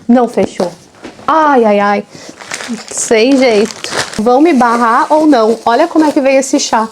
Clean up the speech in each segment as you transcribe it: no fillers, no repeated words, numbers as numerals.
Não fechou. Ai, ai, ai. Sem jeito. Vão me barrar ou não? Olha como é que veio esse chá.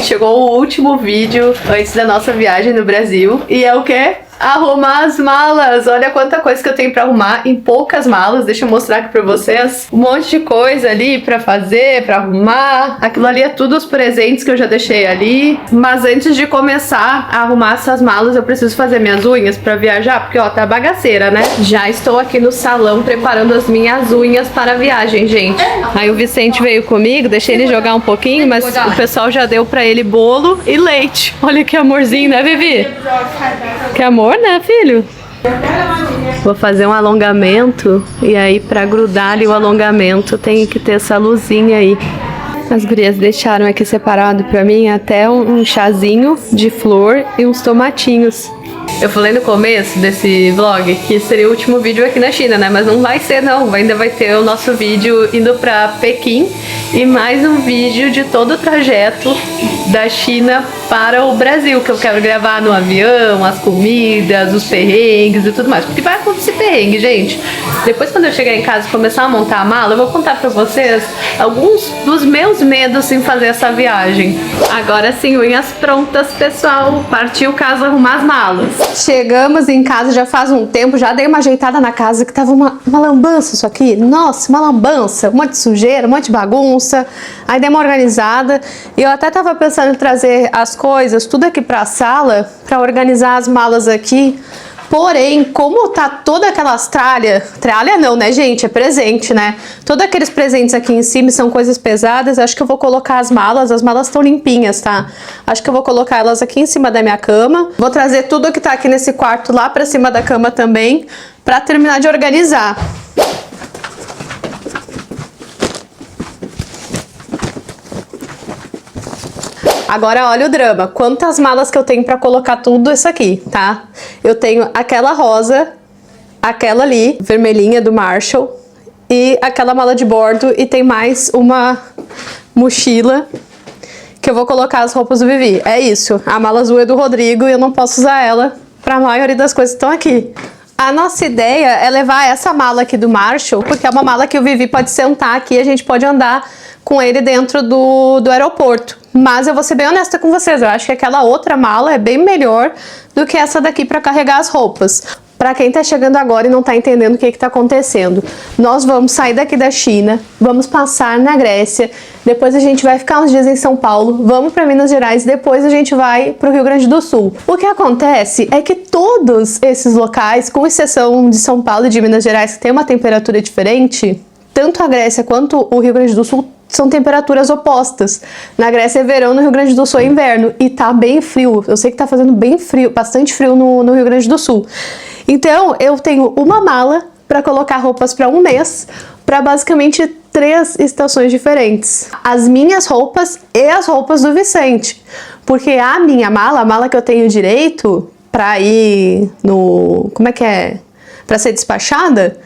Chegou o último vídeo antes da nossa viagem no Brasil. E é o quê? Arrumar as malas. Olha quanta coisa que eu tenho pra arrumar em poucas malas. Deixa eu mostrar aqui pra vocês. Um monte de coisa ali pra fazer, pra arrumar. Aquilo ali é tudo os presentes que eu já deixei ali. Mas antes de começar a arrumar essas malas, eu preciso fazer minhas unhas pra viajar. Porque, ó, tá bagaceira, né? Já estou aqui no salão preparando as minhas unhas para a viagem, gente. Aí o Vicente veio comigo, deixei ele jogar um pouquinho, mas o pessoal já deu pra ele bolo e leite. Olha que amorzinho, né, Vivi? Que amor, né, filho? Vou fazer um alongamento e aí pra grudar ali o alongamento tem que ter essa luzinha aí. As gurias deixaram aqui separado pra mim até um chazinho de flor e uns tomatinhos. Eu falei no começo desse vlog que seria o último vídeo aqui na China, né? Mas não vai ser, não. Ainda vai ter o nosso vídeo indo pra Pequim e mais um vídeo de todo o trajeto da China para o Brasil, que eu quero gravar no avião, as comidas, os perrengues e tudo mais. Porque vai acontecer perrengue, gente. Depois, quando eu chegar em casa e começar a montar a mala, eu vou contar pra vocês alguns dos meus medos em fazer essa viagem. Agora sim, unhas prontas, pessoal. Partiu o caso arrumar as malas. Chegamos em casa já faz um tempo, já dei uma ajeitada na casa que tava uma lambança isso aqui. Nossa, uma lambança, um monte de sujeira, um monte de bagunça. Aí dei uma organizada e eu até tava pensando em trazer as coisas tudo aqui pra sala, pra organizar as malas aqui. Porém, como tá toda aquelas tralha não, né, gente? É presente, né? Todos aqueles presentes aqui em cima são coisas pesadas. Acho que eu vou colocar as malas estão limpinhas, tá? Acho que eu vou colocar elas aqui em cima da minha cama. Vou trazer tudo que tá aqui nesse quarto lá pra cima da cama também, pra terminar de organizar. Agora olha o drama, quantas malas que eu tenho pra colocar tudo isso aqui, tá? Eu tenho aquela rosa, aquela ali, vermelhinha do Marshall, e aquela mala de bordo, e tem mais uma mochila que eu vou colocar as roupas do Vivi. É isso, a mala azul é do Rodrigo e eu não posso usar ela pra maioria das coisas que estão aqui. A nossa ideia é levar essa mala aqui do Marshall, porque é uma mala que o Vivi pode sentar aqui e a gente pode andar com ele dentro do aeroporto. Mas eu vou ser bem honesta com vocês, eu acho que aquela outra mala é bem melhor do que essa daqui para carregar as roupas. Para quem tá chegando agora e não tá entendendo o que tá acontecendo, nós vamos sair daqui da China, vamos passar na Grécia, depois a gente vai ficar uns dias em São Paulo, vamos para Minas Gerais, depois a gente vai para o Rio Grande do Sul. O que acontece é que todos esses locais, com exceção de São Paulo e de Minas Gerais, que tem uma temperatura diferente, tanto a Grécia quanto o Rio Grande do Sul são temperaturas opostas. Na Grécia é verão, no Rio Grande do Sul é inverno. E tá bem frio. Eu sei que tá fazendo bem frio, bastante frio no Rio Grande do Sul. Então, eu tenho uma mala para colocar roupas para um mês, para basicamente 3 estações diferentes. As minhas roupas e as roupas do Vicente. Porque a minha mala, a mala que eu tenho direito para ir no... Como é que é? Para ser despachada,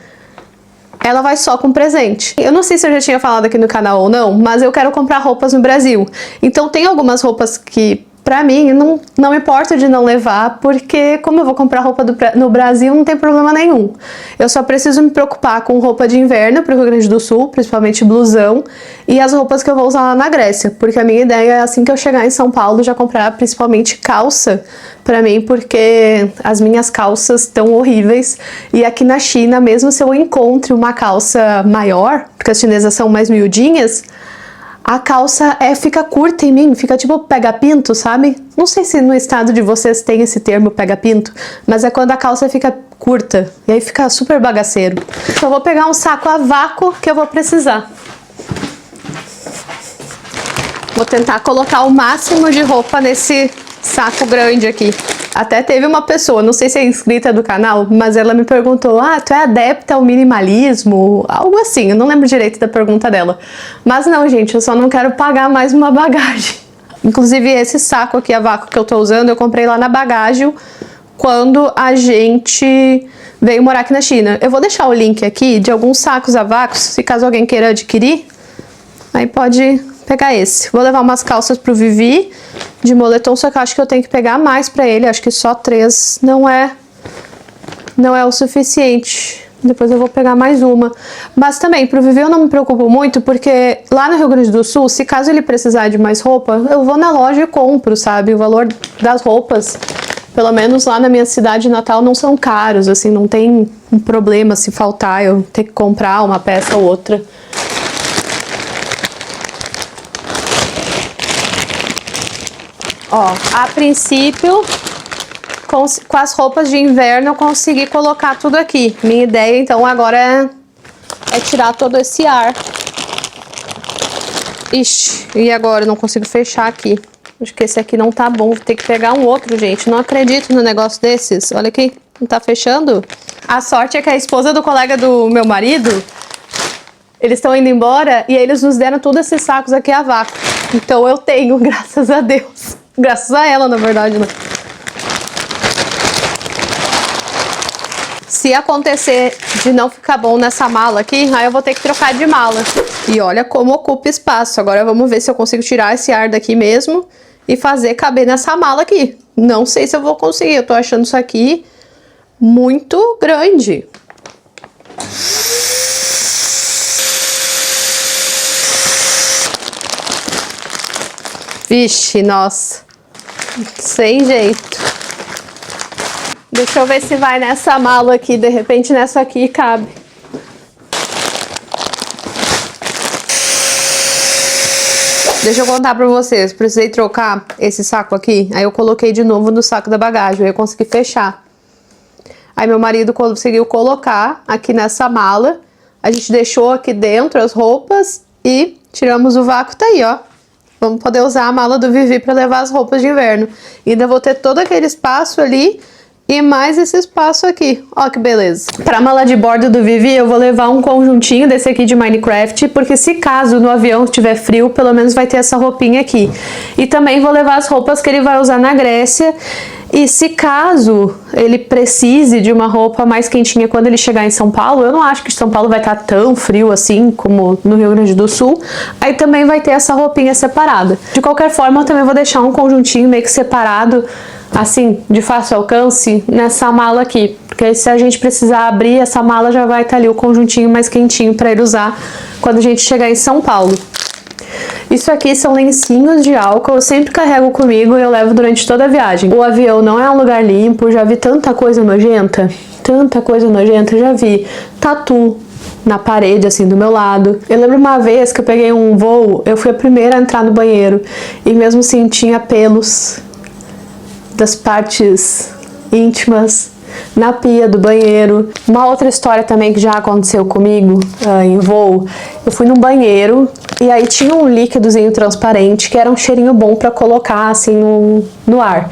ela vai só com presente. Eu não sei se eu já tinha falado aqui no canal ou não, mas eu quero comprar roupas no Brasil. Então tem algumas roupas que, pra mim, não importa de não levar, porque como eu vou comprar roupa no Brasil, não tem problema nenhum. Eu só preciso me preocupar com roupa de inverno pro Rio Grande do Sul, principalmente blusão, e as roupas que eu vou usar lá na Grécia. Porque a minha ideia é, assim que eu chegar em São Paulo, já comprar principalmente calça pra mim, porque as minhas calças estão horríveis. E aqui na China, mesmo se eu encontre uma calça maior, porque as chinesas são mais miudinhas, a calça fica curta em mim, fica tipo pega-pinto, sabe? Não sei se no estado de vocês tem esse termo pega-pinto, mas é quando a calça fica curta, e aí fica super bagaceiro. Então eu vou pegar um saco a vácuo que eu vou precisar. Vou tentar colocar o máximo de roupa nesse saco grande aqui. Até teve uma pessoa, não sei se é inscrita do canal, mas ela me perguntou: ah, tu é adepta ao minimalismo? Algo assim, eu não lembro direito da pergunta dela. Mas não, gente, eu só não quero pagar mais uma bagagem. Inclusive esse saco aqui a vácuo que eu tô usando, eu comprei lá na Bagagem quando a gente veio morar aqui na China. Eu vou deixar o link aqui de alguns sacos a vácuo, se caso alguém queira adquirir, aí pode pegar esse. Vou levar umas calças pro Vivi de moletom, só que eu acho que eu tenho que pegar mais pra ele. Acho que só 3 não é não é o suficiente. Depois eu vou pegar mais uma. Mas também, pro Vivi eu não me preocupo muito, porque lá no Rio Grande do Sul, se caso ele precisar de mais roupa, eu vou na loja e compro, sabe? O valor das roupas, pelo menos lá na minha cidade natal, não são caros, assim, não tem um problema se faltar eu ter que comprar uma peça ou outra. Ó, a princípio, com as roupas de inverno eu consegui colocar tudo aqui. Minha ideia, então, agora é tirar todo esse ar. Ixi, e agora? Eu não consigo fechar aqui. Acho que esse aqui não tá bom. Vou ter que pegar um outro, gente. Não acredito no negócio desses. Olha aqui, não tá fechando. A sorte é que a esposa do colega do meu marido, eles estão indo embora e eles nos deram todos esses sacos aqui a vácuo. Então eu tenho, graças a Deus. Graças a ela, na verdade, né? Se acontecer de não ficar bom nessa mala aqui, aí eu vou ter que trocar de mala. E olha como ocupa espaço. Agora vamos ver se eu consigo tirar esse ar daqui mesmo e fazer caber nessa mala aqui. Não sei se eu vou conseguir. Eu tô achando isso aqui muito grande. Vixe, nossa. Sem jeito. Deixa eu ver se vai nessa mala aqui. De repente nessa aqui cabe. Deixa eu contar pra vocês. Precisei trocar esse saco aqui. Aí eu coloquei de novo no saco da bagagem. Aí eu consegui fechar. Aí meu marido conseguiu colocar aqui nessa mala. A gente deixou aqui dentro as roupas e tiramos o vácuo. Tá aí, ó. Vamos poder usar a mala do Vivi para levar as roupas de inverno. E ainda vou ter todo aquele espaço ali e mais esse espaço aqui. Ó que beleza. Para a mala de bordo do Vivi eu vou levar um conjuntinho desse aqui de Minecraft, porque se caso no avião estiver frio, pelo menos vai ter essa roupinha aqui. E também vou levar as roupas que ele vai usar na Grécia. E se caso ele precise de uma roupa mais quentinha quando ele chegar em São Paulo, eu não acho que São Paulo vai estar tão frio assim como no Rio Grande do Sul, aí também vai ter essa roupinha separada. De qualquer forma, eu também vou deixar um conjuntinho meio que separado, assim, de fácil alcance, nessa mala aqui. Porque aí, se a gente precisar abrir, essa mala já vai estar ali o conjuntinho mais quentinho para ele usar quando a gente chegar em São Paulo. Isso aqui são lencinhos de álcool, eu sempre carrego comigo e eu levo durante toda a viagem. O avião não é um lugar limpo, já vi tanta coisa nojenta, já vi tatu na parede assim do meu lado. Eu lembro uma vez que eu peguei um voo, eu fui a primeira a entrar no banheiro e mesmo assim tinha pelos das partes íntimas na pia do banheiro. Uma outra história também que já aconteceu comigo em voo, eu fui num banheiro e aí tinha um líquidozinho transparente que era um cheirinho bom pra colocar assim no ar.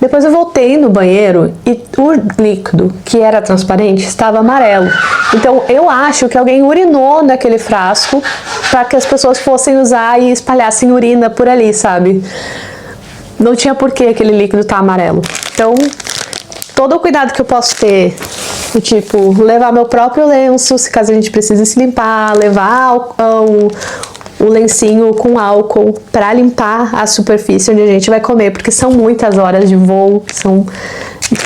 Depois eu voltei no banheiro e o líquido que era transparente estava amarelo. Então eu acho que alguém urinou naquele frasco para que as pessoas fossem usar e espalhassem urina por ali, sabe? Não tinha por que aquele líquido tá amarelo. Então todo o cuidado que eu posso ter, tipo, levar meu próprio lenço, se caso a gente precise se limpar, levar o lencinho com álcool para limpar a superfície onde a gente vai comer, porque são muitas horas de voo, são...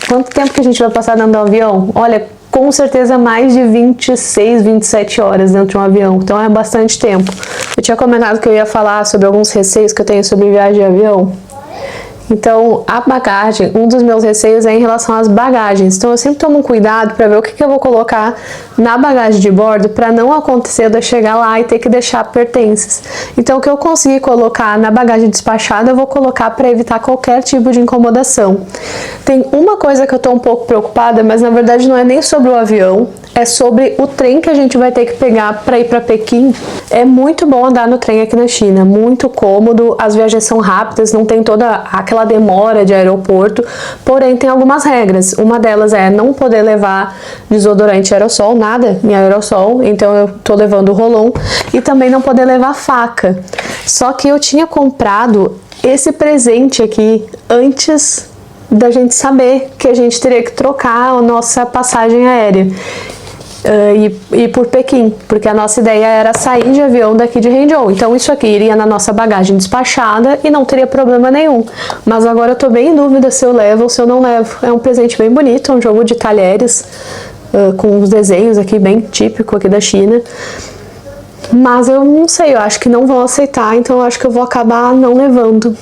Quanto tempo que a gente vai passar dentro do avião? Olha, com certeza mais de 26, 27 horas dentro de um avião, então é bastante tempo. Eu tinha comentado que eu ia falar sobre alguns receios que eu tenho sobre viagem de avião. Então, a bagagem, um dos meus receios é em relação às bagagens. Então, eu sempre tomo um cuidado para ver o que eu vou colocar na bagagem de bordo para não acontecer de eu chegar lá e ter que deixar pertences. Então, o que eu conseguir colocar na bagagem despachada, eu vou colocar para evitar qualquer tipo de incomodação. Tem uma coisa que eu tô um pouco preocupada, mas na verdade não é nem sobre o avião, é sobre o trem que a gente vai ter que pegar para ir para Pequim. É muito bom andar no trem aqui na China, muito cômodo, as viagens são rápidas, não tem toda aquela demora de aeroporto, porém tem algumas regras. Uma delas é não poder levar desodorante aerossol, nada em aerossol, então eu tô levando o Rolon, e também não poder levar faca. Só que eu tinha comprado esse presente aqui antes da gente saber que a gente teria que trocar a nossa passagem aérea. e por Pequim, porque a nossa ideia era sair de avião daqui de Hangzhou. Então isso aqui iria na nossa bagagem despachada e não teria problema nenhum. Mas agora eu tô bem em dúvida se eu levo ou se eu não levo. É um presente bem bonito, um jogo de talheres com os desenhos aqui bem típico aqui da China. Mas eu não sei, eu acho que não vão aceitar, então eu acho que eu vou acabar não levando.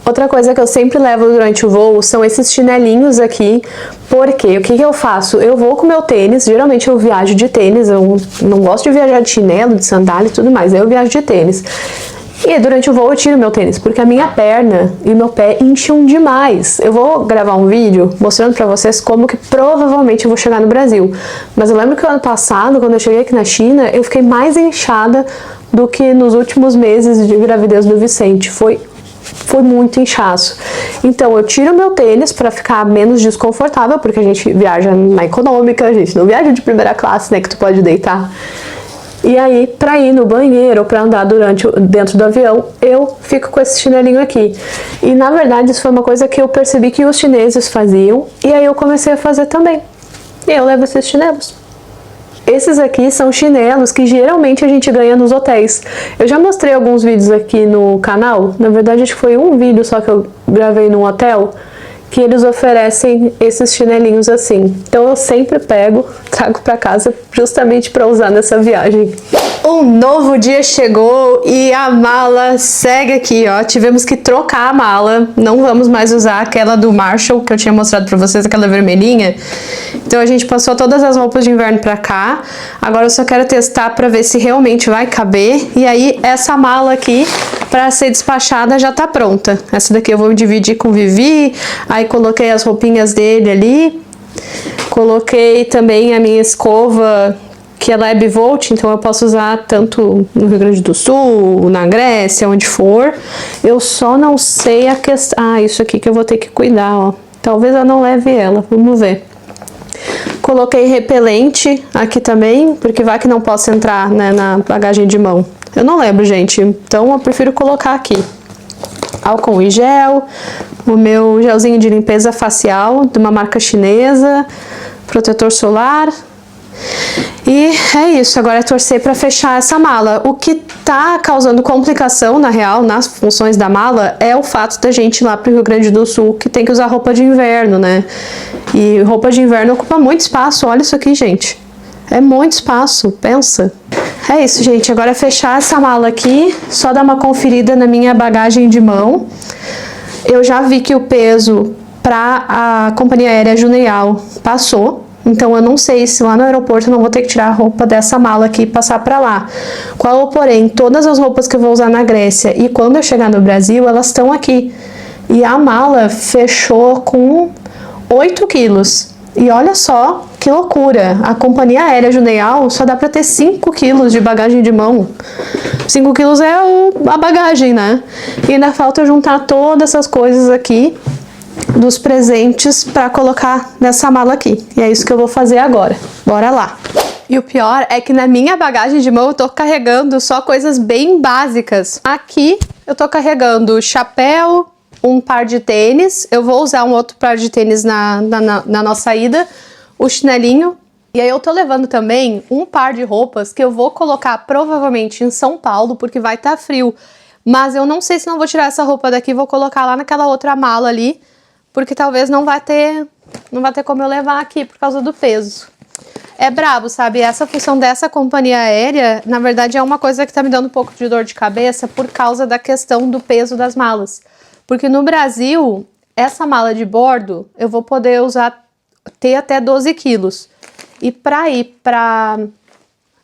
Outra coisa que eu sempre levo durante o voo são esses chinelinhos aqui, porque o que eu faço? Eu vou com meu tênis, geralmente eu viajo de tênis, eu não gosto de viajar de chinelo, de sandália e tudo mais, eu viajo de tênis. E durante o voo eu tiro meu tênis, porque a minha perna e meu pé incham demais. Eu vou gravar um vídeo mostrando pra vocês como que provavelmente eu vou chegar no Brasil. Mas eu lembro que o ano passado, quando eu cheguei aqui na China, eu fiquei mais inchada do que nos últimos meses de gravidez do Vicente. Foi muito inchaço. Então eu tiro meu tênis para ficar menos desconfortável, porque a gente viaja na econômica, a gente não viaja de primeira classe, né, que tu pode deitar. E aí, pra ir no banheiro ou pra andar dentro do avião, eu fico com esse chinelinho aqui. E na verdade isso foi uma coisa que eu percebi que os chineses faziam, e aí eu comecei a fazer também. E eu levo esses chinelos. Esses aqui são chinelos que geralmente a gente ganha nos hotéis. Eu já mostrei alguns vídeos aqui no canal, na verdade acho que foi um vídeo só que eu gravei num hotel, que eles oferecem esses chinelinhos assim. Então eu sempre pego, trago pra casa justamente para usar nessa viagem. Um novo dia chegou e a mala segue aqui, ó. Tivemos que trocar a mala, não vamos mais usar aquela do Marshall que eu tinha mostrado pra vocês, aquela vermelhinha. Então a gente passou todas as roupas de inverno pra cá. Agora eu só quero testar pra ver se realmente vai caber. E aí essa mala aqui, pra ser despachada, já tá pronta. Essa daqui eu vou dividir com o Vivi. Aí coloquei as roupinhas dele ali. Coloquei também a minha escova, que ela é bivolt, então eu posso usar tanto no Rio Grande do Sul, na Grécia, onde for. Eu só não sei a questão... Ah, isso aqui que eu vou ter que cuidar, ó. Talvez eu não leve ela, vamos ver. Coloquei repelente aqui também, porque vai que não posso entrar, né, na bagagem de mão. Eu não lembro, gente, então eu prefiro colocar aqui. Álcool em gel, o meu gelzinho de limpeza facial, de uma marca chinesa, protetor solar. E é isso, agora é torcer para fechar essa mala. O que tá causando complicação, na real, nas funções da mala, é o fato da gente ir lá pro Rio Grande do Sul, que tem que usar roupa de inverno, né? E roupa de inverno ocupa muito espaço, olha isso aqui, gente. É muito espaço, pensa. É isso, gente, agora é fechar essa mala aqui, só dar uma conferida na minha bagagem de mão. Eu já vi que o peso para a companhia aérea Juneyao passou. Então eu não sei se lá no aeroporto eu não vou ter que tirar a roupa dessa mala aqui e passar para lá. Qual, porém, todas as roupas que eu vou usar na Grécia e quando eu chegar no Brasil, elas estão aqui. E a mala fechou com 8 quilos. E olha só que loucura, a companhia aérea Juneyao só dá para ter 5 quilos de bagagem de mão. 5 quilos é a bagagem, né? E ainda falta juntar todas essas coisas aqui dos presentes para colocar nessa mala aqui. E é isso que eu vou fazer agora. Bora lá! E o pior é que na minha bagagem de mão eu tô carregando só coisas bem básicas. Aqui eu tô carregando chapéu, um par de tênis. Eu vou usar um outro par de tênis na nossa ida. O chinelinho. E aí eu tô levando também um par de roupas que eu vou colocar provavelmente em São Paulo, porque vai estar frio. Mas eu não sei se não vou tirar essa roupa daqui e vou colocar lá naquela outra mala ali, porque talvez não vai ter como eu levar aqui por causa do peso. É brabo, sabe? Essa função dessa companhia aérea, na verdade, é uma coisa que tá me dando um pouco de dor de cabeça por causa da questão do peso das malas. Porque no Brasil, essa mala de bordo, eu vou poder ter até 12 quilos. E para ir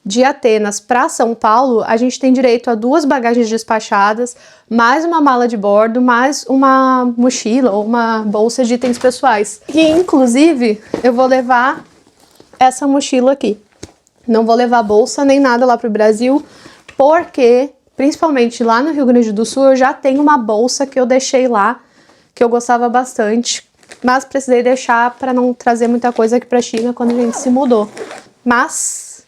de Atenas para São Paulo, a gente tem direito a 2 bagagens despachadas, mais uma mala de bordo, mais uma mochila ou uma bolsa de itens pessoais. E, inclusive, eu vou levar essa mochila aqui. Não vou levar bolsa nem nada lá pro Brasil, porque, principalmente lá no Rio Grande do Sul, eu já tenho uma bolsa que eu deixei lá, que eu gostava bastante, mas precisei deixar para não trazer muita coisa aqui pra China quando a gente se mudou. Mas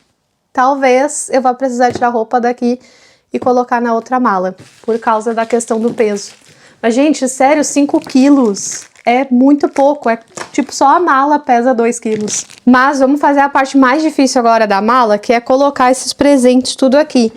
talvez eu vá precisar tirar roupa daqui e colocar na outra mala, por causa da questão do peso. Mas, gente, sério, 5 quilos é muito pouco, é tipo só a mala pesa 2 quilos. Mas vamos fazer a parte mais difícil agora da mala, que é colocar esses presentes tudo aqui.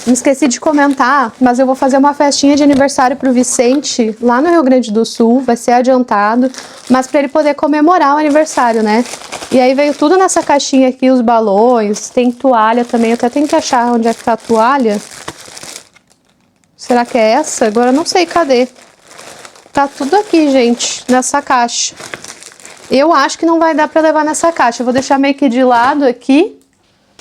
Me esqueci de comentar, mas eu vou fazer uma festinha de aniversário pro Vicente lá no Rio Grande do Sul, vai ser adiantado, mas para ele poder comemorar o aniversário, né? E aí veio tudo nessa caixinha aqui, os balões, tem toalha também, eu até tenho que achar onde é que tá a toalha. Será que é essa? Agora eu não sei, cadê? Tá tudo aqui, gente, nessa caixa. Eu acho que não vai dar pra levar nessa caixa. Eu vou deixar meio que de lado aqui.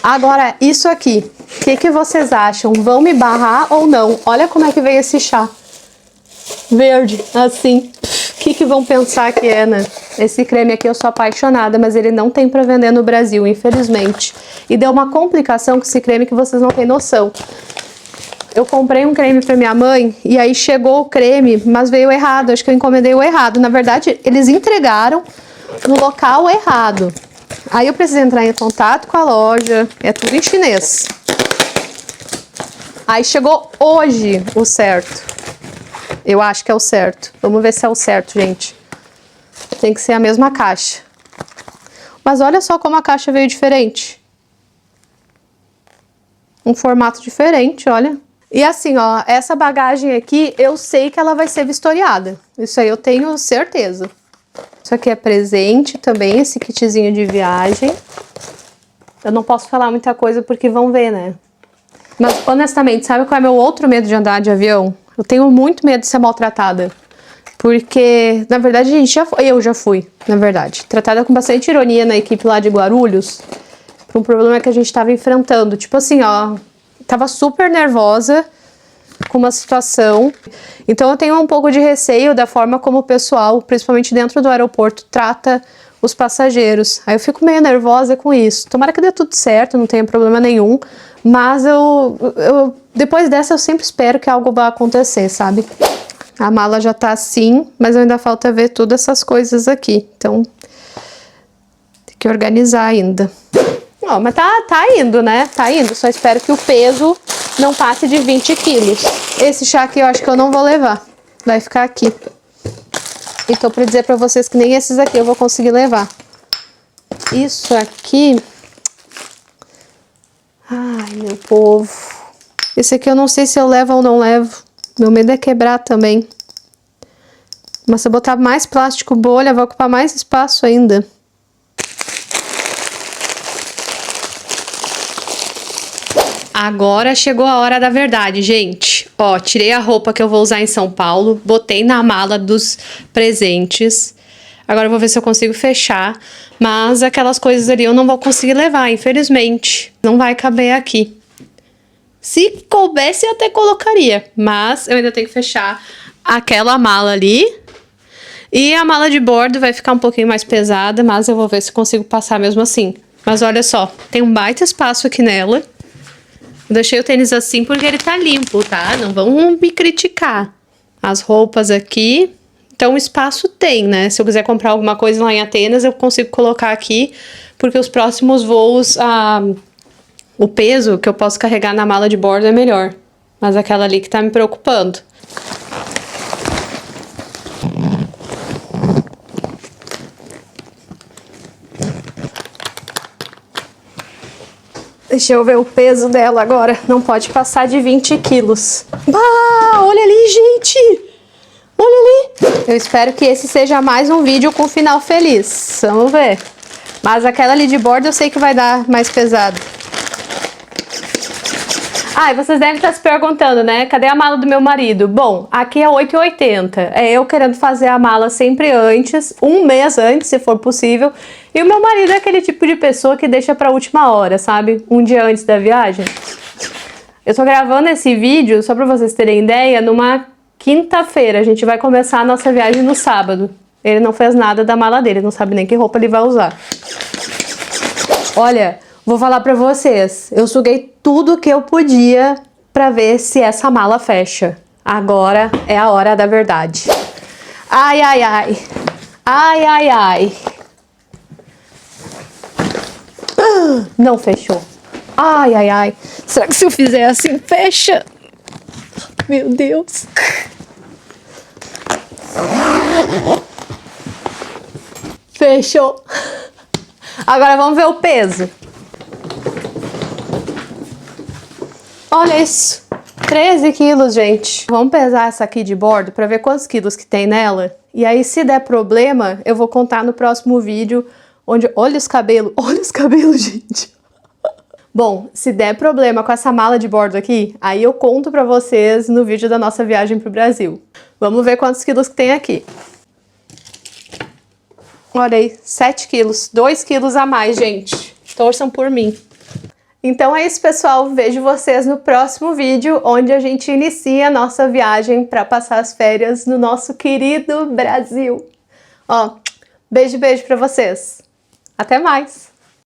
Agora, isso aqui. O que vocês acham? Vão me barrar ou não? Olha como é que veio esse chá. Verde, assim. O que vão pensar que é, né? Esse creme aqui eu sou apaixonada, mas ele não tem pra vender no Brasil, infelizmente. E deu uma complicação com esse creme que vocês não têm noção. Eu comprei um creme pra minha mãe e aí chegou o creme, mas veio errado. Acho que eu encomendei o errado. Na verdade, eles entregaram no local errado. Aí eu precisei entrar em contato com a loja. É tudo em chinês. Aí chegou hoje o certo. Eu acho que é o certo. Vamos ver se é o certo, gente. Tem que ser a mesma caixa. Mas olha só como a caixa veio diferente. Um formato diferente, olha. E assim, ó, essa bagagem aqui, eu sei que ela vai ser vistoriada. Isso aí eu tenho certeza. Isso aqui é presente também, esse kitzinho de viagem. Eu não posso falar muita coisa porque vão ver, né? Mas, honestamente, sabe qual é meu outro medo de andar de avião? Eu tenho muito medo de ser maltratada. Porque, na verdade, eu já fui, na verdade. Tratada com bastante ironia na equipe lá de Guarulhos. Por um problema que a gente tava enfrentando. Tipo assim, ó... Tava super nervosa com uma situação, então eu tenho um pouco de receio da forma como o pessoal, principalmente dentro do aeroporto, trata os passageiros. Aí eu fico meio nervosa com isso. Tomara que dê tudo certo, não tenha problema nenhum, mas depois dessa eu sempre espero que algo vá acontecer, sabe? A mala já tá assim, mas ainda falta ver todas essas coisas aqui, então tem que organizar ainda. Ó, mas tá indo, né? Tá indo. Só espero que o peso não passe de 20 quilos. Esse chá aqui eu acho que eu não vou levar. Vai ficar aqui. E tô pra dizer pra vocês que nem esses aqui eu vou conseguir levar. Isso aqui... Ai, meu povo. Esse aqui eu não sei se eu levo ou não levo. Meu medo é quebrar também. Mas se eu botar mais plástico bolha, vai ocupar mais espaço ainda. Agora chegou a hora da verdade, gente. Ó, tirei a roupa que eu vou usar em São Paulo, botei na mala dos presentes. Agora eu vou ver se eu consigo fechar, mas aquelas coisas ali eu não vou conseguir levar, infelizmente. Não vai caber aqui. Se coubesse, eu até colocaria, mas eu ainda tenho que fechar aquela mala ali. E a mala de bordo vai ficar um pouquinho mais pesada, mas eu vou ver se consigo passar mesmo assim. Mas olha só, tem um baita espaço aqui nela. Deixei o tênis assim porque ele tá limpo, tá? Não vão me criticar. As roupas aqui. Então, espaço tem, né? Se eu quiser comprar alguma coisa lá em Atenas, eu consigo colocar aqui. Porque os próximos voos, o peso que eu posso carregar na mala de bordo é melhor. Mas aquela ali que tá me preocupando. Deixa eu ver o peso dela agora. Não pode passar de 20 quilos. Bah, olha ali, gente! Olha ali! Eu espero que esse seja mais um vídeo com final feliz. Vamos ver. Mas aquela ali de bordo eu sei que vai dar mais pesado. Ah, e vocês devem estar se perguntando, né? Cadê a mala do meu marido? Bom, aqui é 8,80. É eu querendo fazer a mala sempre antes, um mês antes, se for possível. E o meu marido é aquele tipo de pessoa que deixa pra última hora, sabe? Um dia antes da viagem. Eu tô gravando esse vídeo, só pra vocês terem ideia, numa quinta-feira. A gente vai começar a nossa viagem no sábado. Ele não fez nada da mala dele, não sabe nem que roupa ele vai usar. Olha... Vou falar pra vocês, eu suguei tudo que eu podia pra ver se essa mala fecha. Agora é a hora da verdade. Ai, ai, ai. Ai, ai, ai. Não fechou. Ai, ai, ai. Será que se eu fizer assim, fecha? Meu Deus. Fechou. Agora vamos ver o peso. Olha isso. 13 quilos, gente. Vamos pesar essa aqui de bordo para ver quantos quilos que tem nela. E aí, se der problema, eu vou contar no próximo vídeo, onde... Olha os cabelos, gente. Bom, se der problema com essa mala de bordo aqui, aí eu conto pra vocês no vídeo da nossa viagem pro Brasil. Vamos ver quantos quilos que tem aqui. Olha aí, 7 quilos. 2 quilos a mais, gente. Torçam por mim. Então é isso, pessoal. Vejo vocês no próximo vídeo, onde a gente inicia a nossa viagem para passar as férias no nosso querido Brasil. Ó, beijo, beijo para vocês. Até mais!